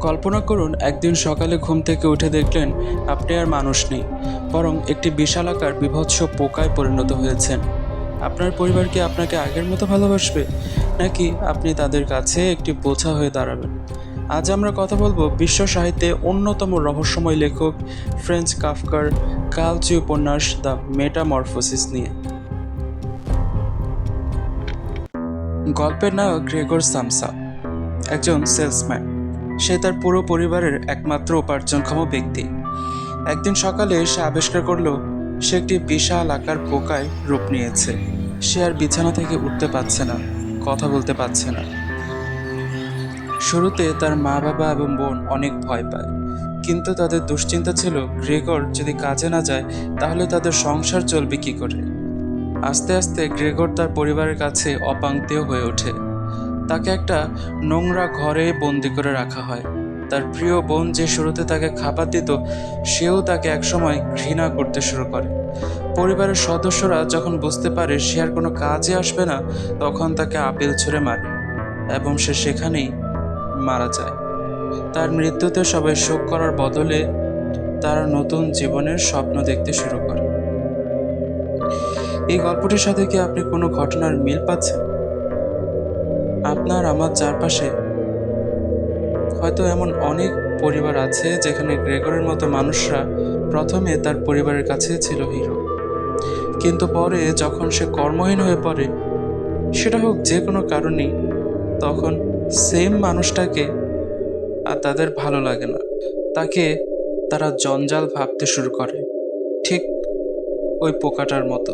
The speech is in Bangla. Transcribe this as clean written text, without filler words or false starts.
কল্পনা করুন একদিন সকালে ঘুম থেকে উঠে দেখলেন আপনি আর মানুষ নেই, বরং একটি বিশালাকার বিভৎস পোকায় পরিণত হয়েছেন। আপনার পরিবার কি আপনাকে আগের মতো ভালোবাসবে, নাকি আপনি তাদের কাছে একটি বোঝা হয়ে দাঁড়াবেন? আজ আমরা কথা বলবো বিশ্ব সাহিত্যে অন্যতম রহস্যময় লেখক ফ্রেঞ্চ কাফকার কালচি উপন্যাস দ্য মেটামরফোসিস নিয়ে। গল্পের নায়ক গ্রেগর সামসা একজন সেলসম্যান। সে তার পুরো পরিবারের একমাত্র উপার্জনক্ষম ব্যক্তি। একদিন সকালে সে আবিষ্কার করলো সে একটি বিশাল আকার পোকায় রূপ নিয়েছে। সে আর বিছানা থেকে উঠতে পারছে না, কথা বলতে পারছে না। শুরুতে তার মা বাবা এবং বোন অনেক ভয় পায়, কিন্তু তাদের দুশ্চিন্তা ছিল গ্রেগর যদি কাজে না যায় তাহলে তাদের সংসার চলবে কি করে। আস্তে আস্তে গ্রেগর তার পরিবারের কাছে অপাংতেয় হয়ে ওঠে। তাকে একটা নোংরা ঘরে বন্দি করে রাখা হয়। তার প্রিয় বোন যে শুরুতে তাকে খাবার দিত, সেও তাকে একসময় ঘৃণা করতে শুরু করে। পরিবারের সদস্যরা যখন বুঝতে পারে সে আর কোনো কাজে আসবে না, তখন তাকে আপেল ছুঁড়ে মারে এবং সে সেখানেই মারা যায়। তার মৃত্যুতে সবাই শোক করার বদলে তারা নতুন জীবনের স্বপ্ন দেখতে শুরু করে। এই গল্পটির সাথে কি আপনি কোনো ঘটনার মিল পাচ্ছেন? আপনার আমার চারপাশে হয়তো এমন অনেক পরিবার আছে যেখানে গ্রেগরের মতো মানুষরা প্রথমে তার পরিবারের কাছে ছিল হিরো, কিন্তু পরে যখন সে কর্মহীন হয়ে পড়ে, সেটা হোক যে কোনো কারণেই, তখন সেম মানুষটাকে আর তাদের ভালো লাগে না। তাকে তারা জঞ্জাল ভাবতে শুরু করে, ঠিক ওই পোকাটার মতো।